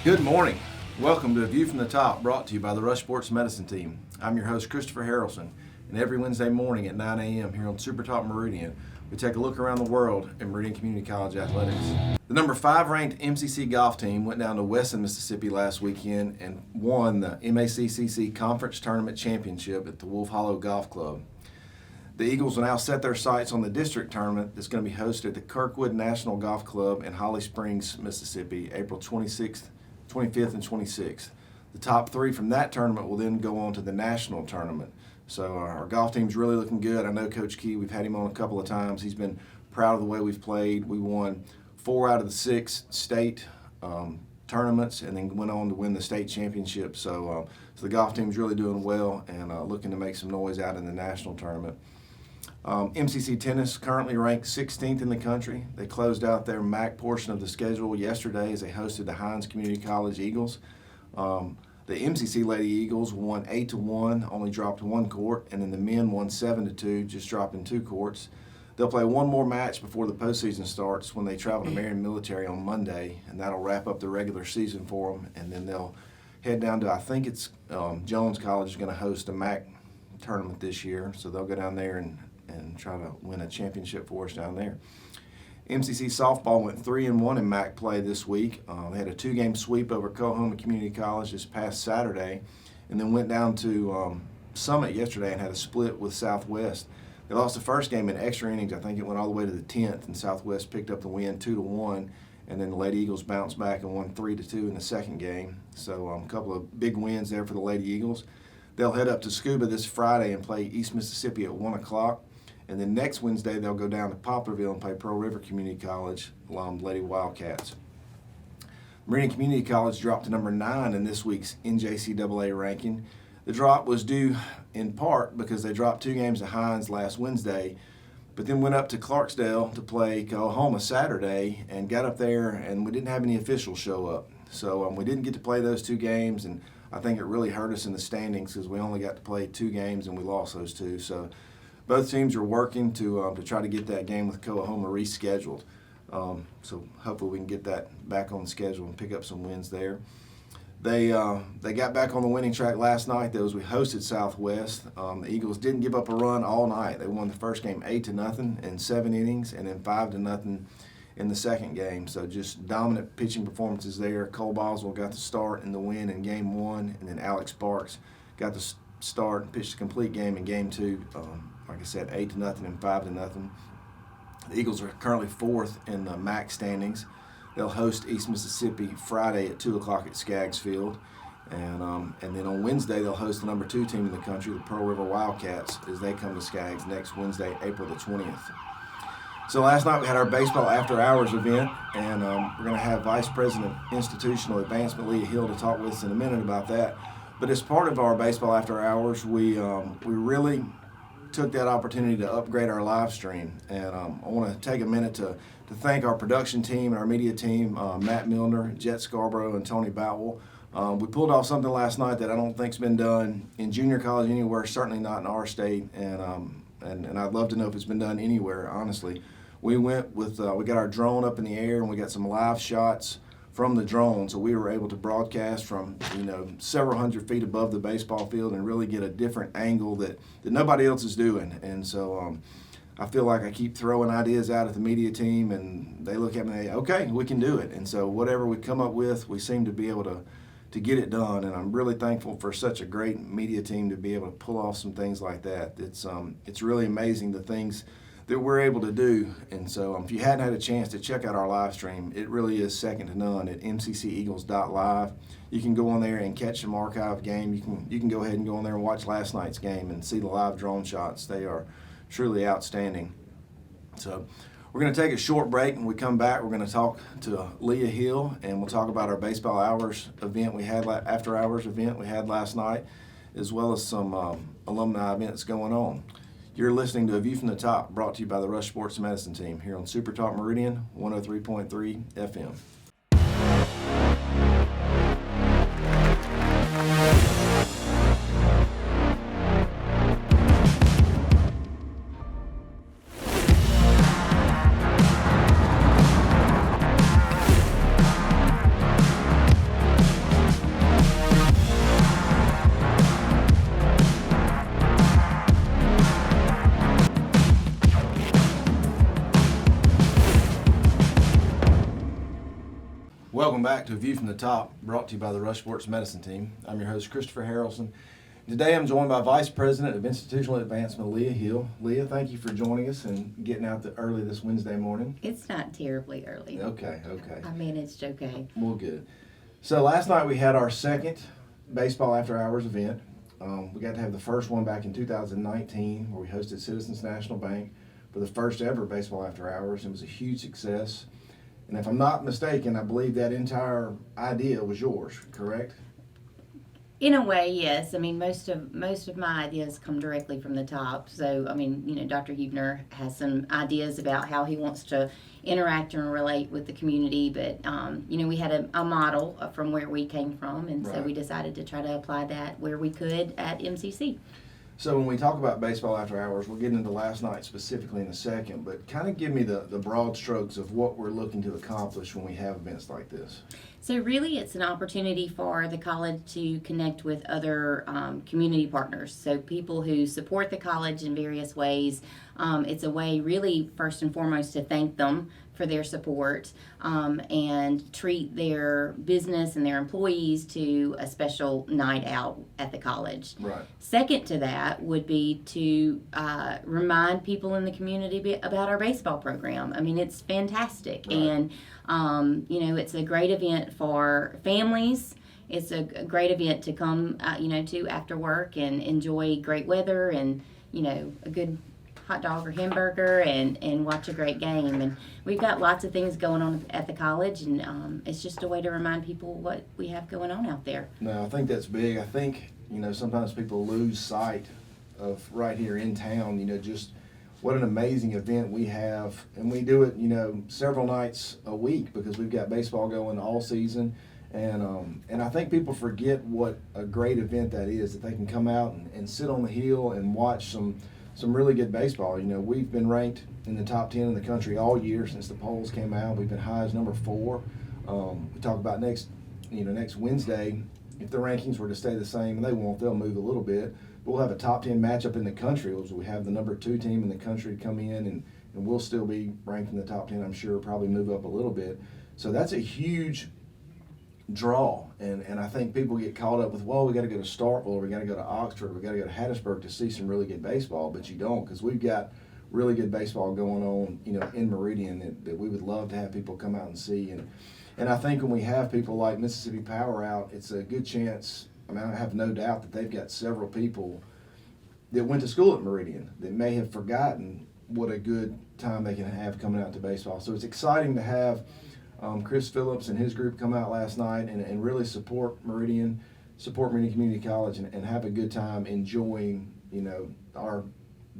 Good morning. Welcome to A View from the Top, brought to you by the Rush Sports Medicine Team. I'm your host, Christopher Haralson, and every Wednesday morning at 9 a.m. here on Super Talk Meridian, we take a look around the world in Meridian Community College athletics. The number 5 ranked MCC golf team went down to Weston, Mississippi last weekend and won the MACCC Conference Tournament Championship at the Wolf Hollow Golf Club. The Eagles will now set their sights on the district tournament that's going to be hosted at the Kirkwood National Golf Club in Holly Springs, Mississippi, April 26th, 25th, and 26th. The top 3 from that tournament will then go on to the national tournament. So our golf team's really looking good. I know Coach Key, we've had him on a couple of times. He's been proud of the way we've played. We won 4 out of the 6 state tournaments and then went on to win the state championship. So the golf team's really doing well and looking to make some noise out in the national tournament. MCC Tennis currently ranked 16th in the country. They closed out their MAC portion of the schedule yesterday as they hosted the Hines Community College Eagles. The MCC Lady Eagles won 8-1, only dropped 1 court, and then the men won 7-2, just dropping 2 courts. They'll play one more match before the postseason starts when they travel to Meridian Military on Monday, and that'll wrap up the regular season for them. And then they'll head down to, I think it's Jones College is going to host a MAC tournament this year, so they'll go down there and try to win a championship for us down there. MCC softball went 3-1 in MAC play this week. They had a 2-game sweep over Coahoma Community College this past Saturday, and then went down to Summit yesterday and had a split with Southwest. They lost the first game in extra innings. I think it went all the way to the 10th, and Southwest picked up the win 2-1, and then the Lady Eagles bounced back and won 3-2 in the second game. So a couple of big wins there for the Lady Eagles. They'll head up to Scuba this Friday and play East Mississippi at 1 o'clock. And then next Wednesday, they'll go down to Poplarville and play Pearl River Community College, along with Lady Wildcats. Meridian Community College dropped to number 9 in this week's NJCAA ranking. The drop was due in part because they dropped 2 games to Hines last Wednesday, but then went up to Clarksdale to play Coahoma Saturday and got up there, and we didn't have any officials show up. So we didn't get to play those 2 games, and I think it really hurt us in the standings because we only got to play 2 games and we lost those 2. So both teams are working to try to get that game with Coahoma rescheduled. So hopefully we can get that back on the schedule and pick up some wins there. They got back on the winning track last night. We hosted Southwest. The Eagles didn't give up a run all night. They won the first game 8-0 in 7 innings, and then 5-0 in the second game. So just dominant pitching performances there. Cole Boswell got the start in the win in game 1, and then Alex Sparks got the start and pitched a complete game in game 2. Like I said, 8-0 and 5-0. The Eagles are currently 4th in the MAC standings. They'll host East Mississippi Friday at 2 o'clock at Skaggs Field. And then on Wednesday, they'll host the number 2 team in the country, the Pearl River Wildcats, as they come to Skaggs next Wednesday, April the 20th. So last night we had our baseball after-hours event, and we're going to have Vice President Institutional Advancement Leia Hill to talk with us in a minute about that. But as part of our baseball after-hours, we really took that opportunity to upgrade our live stream, and I want to take a minute to thank our production team and our media team, Matt Milner, Jet Scarborough, and Tony Boutwell. We pulled off something last night that I don't think's been done in junior college anywhere, certainly not in our state, and I'd love to know if it's been done anywhere, honestly. We went with we got our drone up in the air, and we got some live shots from the drone, so we were able to broadcast from several hundred feet above the baseball field and really get a different angle that nobody else is doing. And so I feel like I keep throwing ideas out at the media team, and they look at me and they, okay, we can do it. And so whatever we come up with, we seem to be able to get it done. And I'm really thankful for such a great media team to be able to pull off some things like that. It's really amazing the things that we're able to do. And so if you hadn't had a chance to check out our live stream, it really is second to none at mcceagles.live. You can go on there and catch some archive game. You can go ahead and go on there and watch last night's game and see the live drone shots. They are truly outstanding. So we're going to take a short break. When we come back, we're going to talk to Leia Hill, and we'll talk about our baseball hours event we had, after hours event we had last night, as well as some alumni events going on. You're listening to A View from the Top, brought to you by the Rush Sports Medicine Team here on Super Talk Meridian 103.3 FM. Welcome back to A View from the Top, brought to you by the Rush Sports Medicine Team. I'm your host, Christopher Haralson. Today I'm joined by Vice President of Institutional Advancement Leia Hill. Leia, thank you for joining us and getting out early this Wednesday morning. It's not terribly early. Okay. I managed okay. Well, good. So last night we had our second baseball after hours event. We got to have the first one back in 2019 where we hosted Citizens National Bank for the first ever baseball after hours. It was a huge success. And if I'm not mistaken, I believe that entire idea was yours, correct? In a way, yes. I mean, most of my ideas come directly from the top. So, I mean, Dr. Huebner has some ideas about how he wants to interact and relate with the community. But, we had a model from where we came from, and so we decided to try to apply that where we could at MCC. So when we talk about baseball after hours, we'll get into last night specifically in a second, but kind of give me the broad strokes of what we're looking to accomplish when we have events like this. So really it's an opportunity for the college to connect with other community partners, so people who support the college in various ways. It's a way really first and foremost to thank them for their support and treat their business and their employees to a special night out at the college. Right. Second to that would be to remind people in the community about our baseball program. I mean, it's fantastic. Right. And, it's a great event for families. It's a great event to come, to after work and enjoy great weather and, a good hot dog or hamburger and watch a great game. And we've got lots of things going on at the college, and it's just a way to remind people what we have going on out there. No, I think that's big. I think, sometimes people lose sight of right here in town, just what an amazing event we have. And we do it, several nights a week because we've got baseball going all season. And I think people forget what a great event that is, that they can come out and sit on the hill and watch some really good baseball. We've been ranked in the top 10 in the country all year since the polls came out. We've been high as number 4. We talk about next Wednesday, if the rankings were to stay the same, and they won't, they'll move a little bit. But we'll have a top 10 matchup in the country. We have the number 2 team in the country come in, and we'll still be ranked in the top 10, I'm sure, probably move up a little bit. So that's a huge draw, and I think people get caught up with, well, we got to go to Starkville, or we got to go to Oxford, we got to go to Hattiesburg to see some really good baseball, but you don't, because we've got really good baseball going on, in Meridian that we would love to have people come out and see, and I think when we have people like Mississippi Power out, it's a good chance. I mean, I have no doubt that they've got several people that went to school at Meridian that may have forgotten what a good time they can have coming out to baseball. So it's exciting to have Chris Phillips and his group come out last night and really support Meridian Community College and have a good time enjoying, our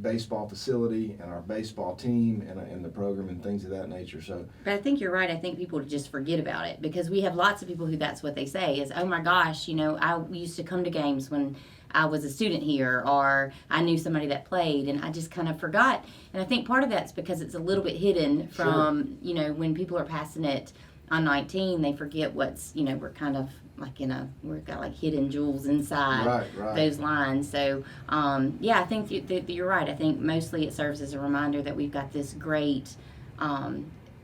baseball facility and our baseball team and the program and things of that nature. So, but I think you're right. I think people just forget about it because we have lots of people who that's what they say is, oh my gosh, I used to come to games when I was a student here, or I knew somebody that played, and I just kind of forgot. And I think part of that's because it's a little bit hidden from, when people are passing it on 19, they forget what's, we're kind of like we've got like hidden jewels inside those lines. So, I think that you're right. I think mostly it serves as a reminder that we've got this great,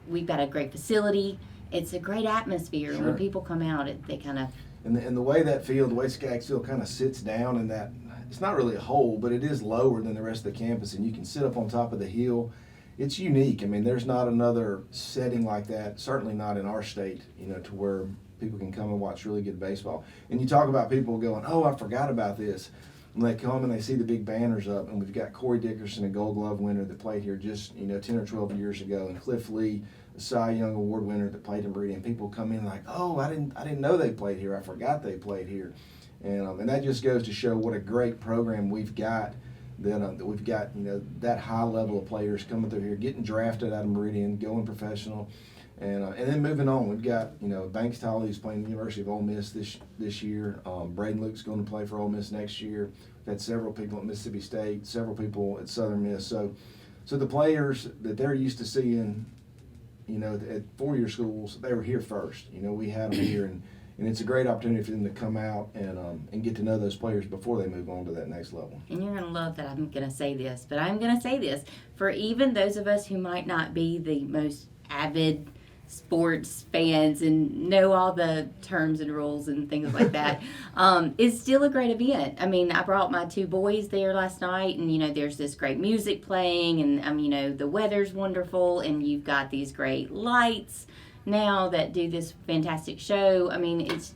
we've got a great facility. It's a great atmosphere. Sure. And when people come out, they kind of, And the way that field, the way Skaggs Field kind of sits down in that, it's not really a hole, but it is lower than the rest of the campus, and you can sit up on top of the hill. It's unique. I mean, there's not another setting like that, certainly not in our state, to where people can come and watch really good baseball. And you talk about people going, oh, I forgot about this. And they come and they see the big banners up, and we've got Corey Dickerson, a Gold Glove winner that played here just, 10 or 12 years ago, and Cliff Lee, a Cy Young Award winner that played in Meridian. People come in like, oh, I didn't know they played here. I forgot they played here. And that just goes to show what a great program we've got. That we've got, that high level of players coming through here, getting drafted out of Meridian, going professional. And then moving on, we've got, Banks Tolley, who's playing the University of Ole Miss this year. Braden Luke's going to play for Ole Miss next year. We've had several people at Mississippi State, several people at Southern Miss. So the players that they're used to seeing, at four-year schools, they were here first. We had them here, and it's a great opportunity for them to come out and get to know those players before they move on to that next level. And you're going to love that I'm going to say this, but I'm going to say this. For even those of us who might not be the most avid sports fans and know all the terms and rules and things like that, it's still a great event. I mean, I brought my 2 boys there last night, and, there's this great music playing, and, the weather's wonderful, and you've got these great lights now that do this fantastic show. I mean, it's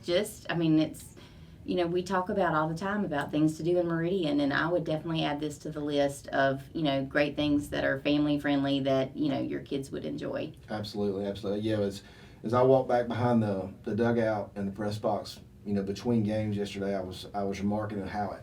we talk about all the time about things to do in Meridian, and I would definitely add this to the list of, great things that are family friendly that, your kids would enjoy. Absolutely. Yeah, as I walked back behind the dugout and the press box, between games yesterday, I was remarking at how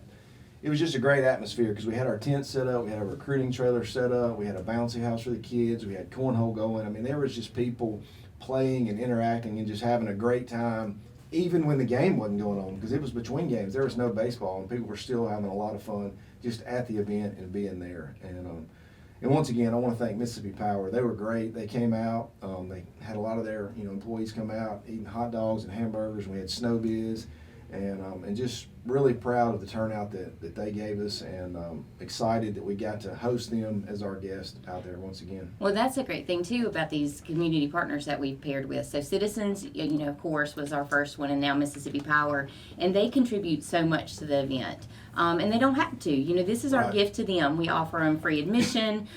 it was just a great atmosphere, because we had our tent set up, we had a recruiting trailer set up, we had a bouncy house for the kids, we had cornhole going. I mean, there was just people playing and interacting and just having a great time, even when the game wasn't going on, because it was between games. There was no baseball, and people were still having a lot of fun just at the event and being there. And once again, I want to thank Mississippi Power. They were great. They came out. They had a lot of their employees come out eating hot dogs and hamburgers. We had snow biz, and just really proud of the turnout that they gave us, and excited that we got to host them as our guest out there once again. Well, that's a great thing too about these community partners that we've paired with. So Citizens, of course, was our first one, and now Mississippi Power, and they contribute so much to the event. And they don't have to. This is our Right. gift to them. We offer them free admission.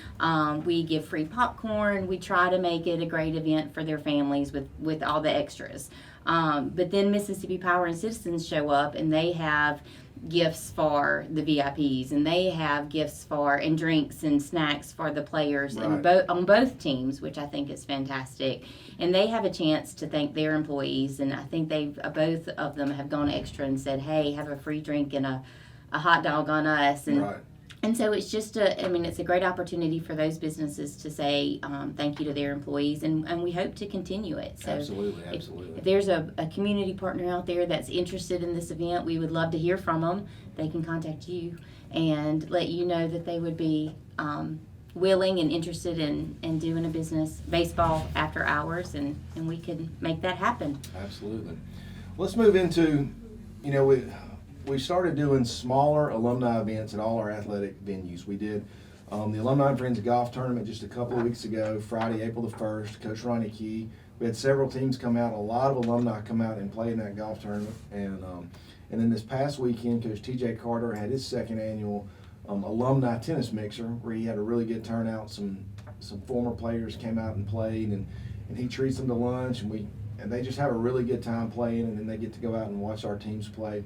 We give free popcorn. We try to make it a great event for their families with all the extras. But then Mississippi Power and Citizens show up, and they have gifts for the VIPs, and they have gifts and drinks and snacks for the players Right. on both teams, which I think is fantastic. And they have a chance to thank their employees, and I think both of them have gone extra and said, hey, have a free drink and a hot dog on us. And Right. And so it's just it's a great opportunity for those businesses to say thank you to their employees, and we hope to continue it. So Absolutely. If there's a community partner out there that's interested in this event, we would love to hear from them. They can contact you and let you know that they would be willing and interested in doing a baseball after hours, and we can make that happen. Absolutely. Let's move into, we started doing smaller alumni events at all our athletic venues. We did the Alumni and Friends Golf Tournament just a couple of weeks ago, Friday, April the 1st, Coach Ronnie Key. We had several teams come out, a lot of alumni come out and play in that golf tournament. And then this past weekend, Coach T.J. Carter had his second annual alumni tennis mixer, where he had a really good turnout. Some former players came out and played, and he treats them to lunch, and they just have a really good time playing, and then they get to go out and watch our teams play.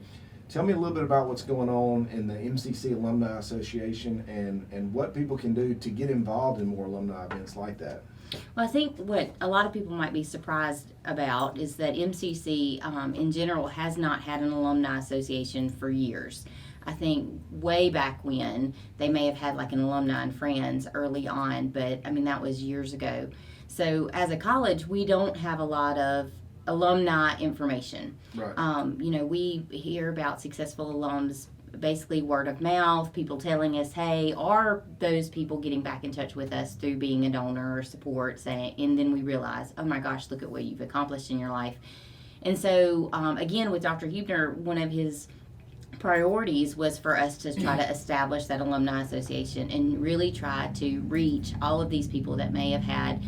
Tell me a little bit about what's going on in the MCC Alumni Association and what people can do to get involved in more alumni events like that. Well, I think what a lot of people might be surprised about is that MCC in general has not had an alumni association for years. I think way back when they may have had like an Alumni and Friends early on, but that was years ago. So as a college, we don't have a lot of alumni information. Right. We hear about successful alums basically word of mouth, people telling us, hey, are those people getting back in touch with us through being a donor or support, and then we realize, oh my gosh, look at what you've accomplished in your life. And so again, with Dr. Huebner, one of his priorities was for us to try to establish that alumni association and really try to reach all of these people that may have had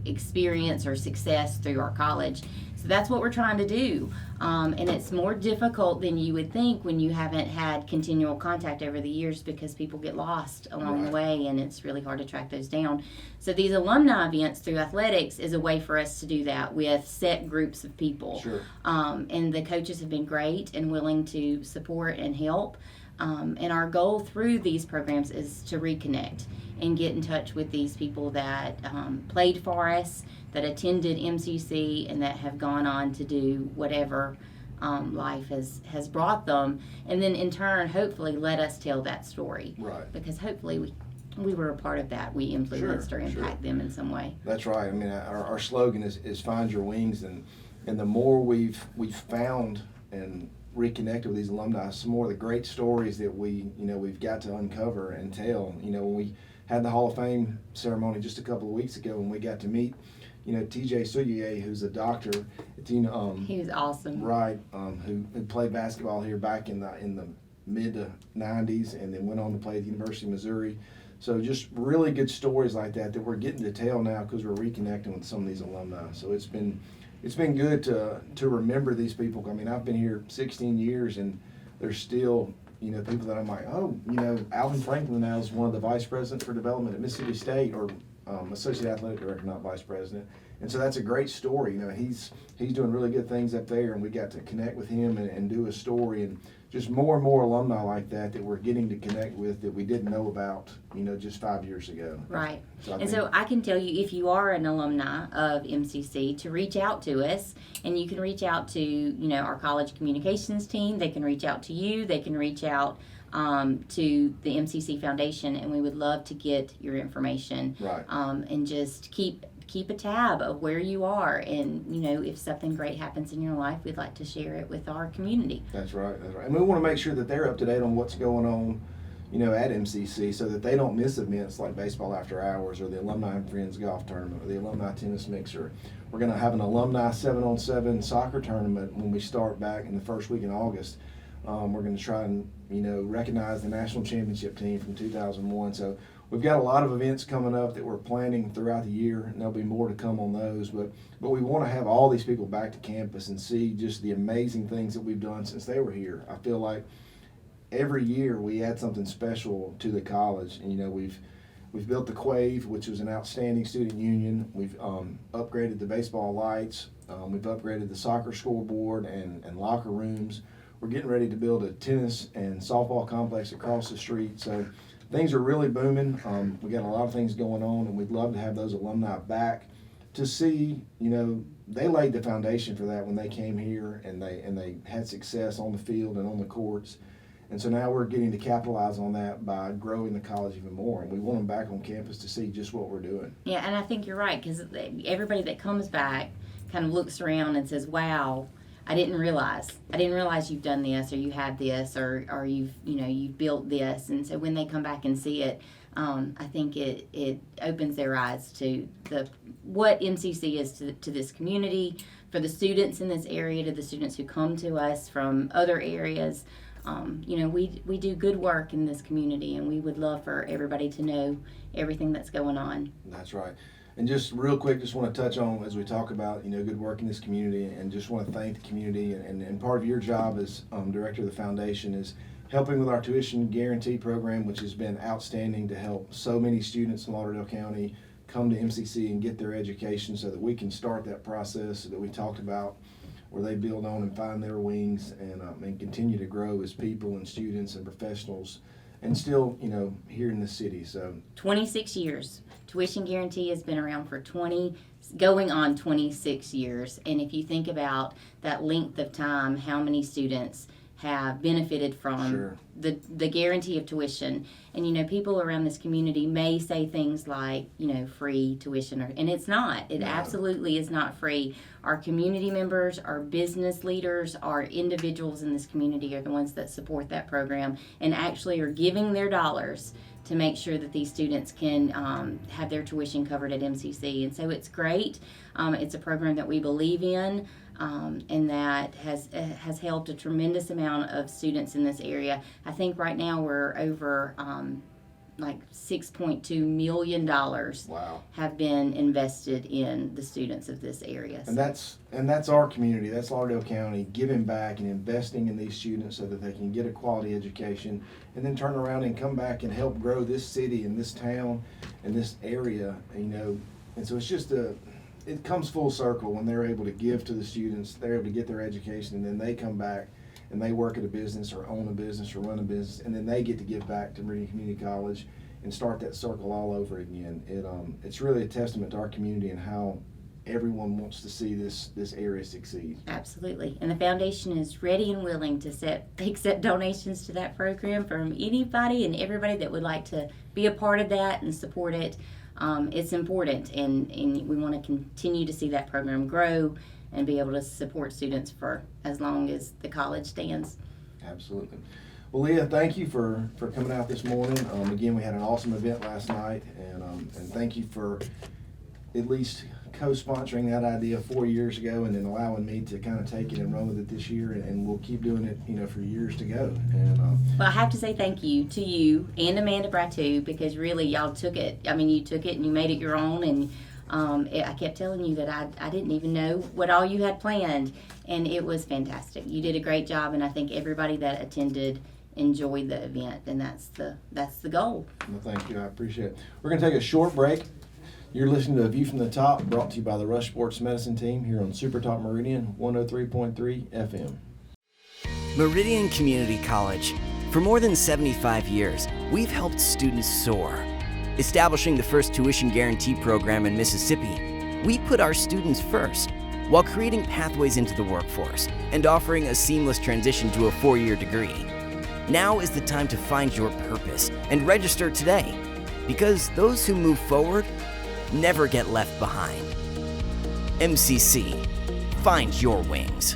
experience or success through our college. So that's what we're trying to do. And it's more difficult than you would think when you haven't had continual contact over the years, because people get lost along the way, and it's really hard to track those down. So these alumni events through athletics is a way for us to do that with set groups of people. Sure. And the coaches have been great and willing to support and help. And our goal through these programs is to reconnect and get in touch with these people that played for us, that attended MCC, and that have gone on to do whatever life has brought them. And then in turn, hopefully, let us tell that story. Right. Because hopefully we were a part of that. We influenced or impact them in some way. That's right. Our slogan is find your wings, and the more we've found and reconnected with these alumni, some more of the great stories that we've got to uncover and tell. When we had the Hall of Fame ceremony just a couple of weeks ago, when we got to meet TJ Soulier, who's a doctor. He was awesome. Right. Who played basketball here back in the mid to 90s, and then went on to play at the University of Missouri. So just really good stories like that we're getting to tell now because we're reconnecting with some of these alumni. So it's been good to remember these people. I mean, I've been here 16 years, and there's still people that I'm like, oh, Alvin Franklin now is one of the vice presidents for development at Mississippi State, or associate athletic director, not vice president. And so that's a great story. He's doing really good things up there, and we got to connect with him and do a story, and just more and more alumni like that we're getting to connect with that we didn't know about, just 5 years ago. Right. So So I can tell you, if you are an alumni of MCC, to reach out to us, and you can reach out to, our college communications team. They can reach out to you. They can reach out to the MCC Foundation, and we would love to get your information. Right. And just keep a tab of where you are, and if something great happens in your life, we'd like to share it with our community. That's right. And we want to make sure that they're up to date on what's going on, at MCC, so that they don't miss events like baseball after hours, or the Alumni and Friends golf tournament, or the Alumni tennis mixer. We're going to have an alumni 7-on-7 soccer tournament when we start back in the first week in August. We're going to try and recognize the national championship team from 2001. So we've got a lot of events coming up that we're planning throughout the year, and there'll be more to come on those. But we want to have all these people back to campus and see just the amazing things that we've done since they were here. I feel like every year we add something special to the college. And we've built the Quave, which was an outstanding student union. We've upgraded the baseball lights. We've upgraded the soccer scoreboard and locker rooms. We're getting ready to build a tennis and softball complex across the street. So things are really booming. We got a lot of things going on, and we'd love to have those alumni back to see, they laid the foundation for that when they came here, and they had success on the field and on the courts. And so now we're getting to capitalize on that by growing the college even more, and we want them back on campus to see just what we're doing. Yeah, and I think you're right, because everybody that comes back kind of looks around and says, wow, I didn't realize you've done this, or you have this, or you've built this. And so when they come back and see it, I think it opens their eyes to what MCC is to this community, for the students in this area, to the students who come to us from other areas. We do good work in this community, and we would love for everybody to know everything that's going on. That's right. And just real quick, just want to touch on, as we talk about, good work in this community, and just want to thank the community. And part of your job as director of the foundation is helping with our tuition guarantee program, which has been outstanding to help so many students in Lauderdale County come to MCC and get their education, so that we can start that process that we talked about, where they build on and find their wings and continue to grow as people and students and professionals, and still, here in the city. So 26 years. Tuition guarantee has been around for going on 26 years. And if you think about that length of time, how many students have benefited from Sure. the guarantee of tuition. And, people around this community may say things like, free tuition, and it's not. It absolutely is not free. Our community members, our business leaders, our individuals in this community are the ones that support that program and actually are giving their dollars to make sure that these students can have their tuition covered at MCC. And so it's great. It's a program that we believe in. And that has helped a tremendous amount of students in this area. I think right now we're over like $6.2 million have been invested in the students of this area. And that's our community. That's Lauderdale County giving back and investing in these students so that they can get a quality education, and then turn around and come back and help grow this city and this town and this area. And so it's just it comes full circle when they're able to give to the students, they're able to get their education, and then they come back and they work at a business or own a business or run a business, and then they get to give back to Meridian Community College and start that circle all over again. It's really a testament to our community and how everyone wants to see this area succeed. Absolutely. And the foundation is ready and willing to accept donations to that program from anybody and everybody that would like to be a part of that and support it. It's important, and we want to continue to see that program grow and be able to support students for as long as the college stands. Absolutely. Well, Leah, thank you for coming out this morning. Again, we had an awesome event last night, and thank you for at least co-sponsoring that idea 4 years ago, and then allowing me to kind of take it and run with it this year, and we'll keep doing it, for years to go. And well, I have to say thank you to you and Amanda Bratu, because really y'all took it. I mean, you took it and you made it your own, and I kept telling you that I didn't even know what all you had planned, and it was fantastic. You did a great job, and I think everybody that attended enjoyed the event, and that's the goal. Well, thank you. I appreciate it. We're going to take a short break. You're listening to A View from the Top, brought to you by the Rush Sports Medicine Team here on Super Talk Meridian 103.3 FM. Meridian Community College. For more than 75 years, we've helped students soar. Establishing the first tuition guarantee program in Mississippi, we put our students first, while creating pathways into the workforce and offering a seamless transition to a 4-year degree. Now is the time to find your purpose and register today, because those who move forward never get left behind. MCC, find your wings.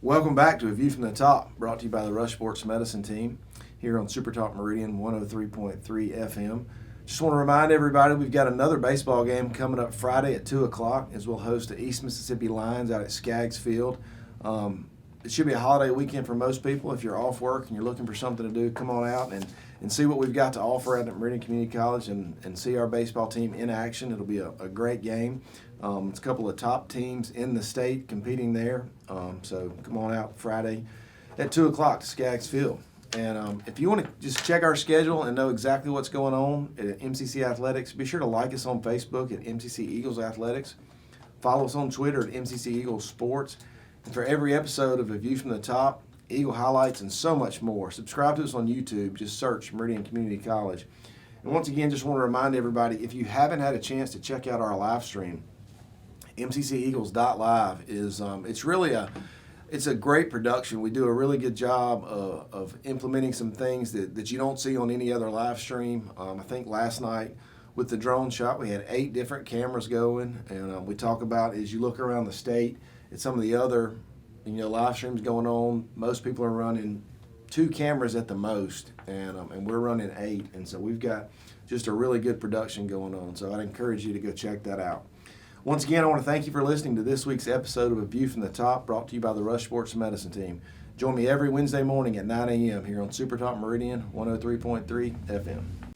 Welcome back to A View from the Top, brought to you by the Rush Sports Medicine Team here on Super Talk Meridian 103.3 FM. Just want to remind everybody we've got another baseball game coming up Friday at 2 o'clock as we'll host the East Mississippi Lions out at Skaggs Field. It should be a holiday weekend for most people. If you're off work and you're looking for something to do, come on out and see what we've got to offer at Meridian Community College and see our baseball team in action. It'll be a great game. It's a couple of top teams in the state competing there. So come on out Friday at 2 o'clock to Skaggs Field. And if you want to just check our schedule and know exactly what's going on at MCC Athletics, be sure to like us on Facebook at MCC Eagles Athletics. Follow us on Twitter at MCC Eagles Sports. And for every episode of A View from the Top, Eagle highlights, and so much more, subscribe to us on YouTube. Just search Meridian Community College. And once again, just want to remind everybody, if you haven't had a chance to check out our live stream, mcceagles.live is it's a great production. We do a really good job of implementing some things that you don't see on any other live stream. I think last night with the drone shot, we had 8 different cameras going, and we talk about, as you look around the state at some of the other live streams going on, most people are running 2 cameras at the most, and we're running 8, and so we've got just a really good production going on. So I'd encourage you to go check that out. Once again, I want to thank you for listening to this week's episode of A View from the Top, brought to you by the Rush Sports Medicine Team. Join me every Wednesday morning at 9 a.m. here on Super Talk Meridian 103.3 FM.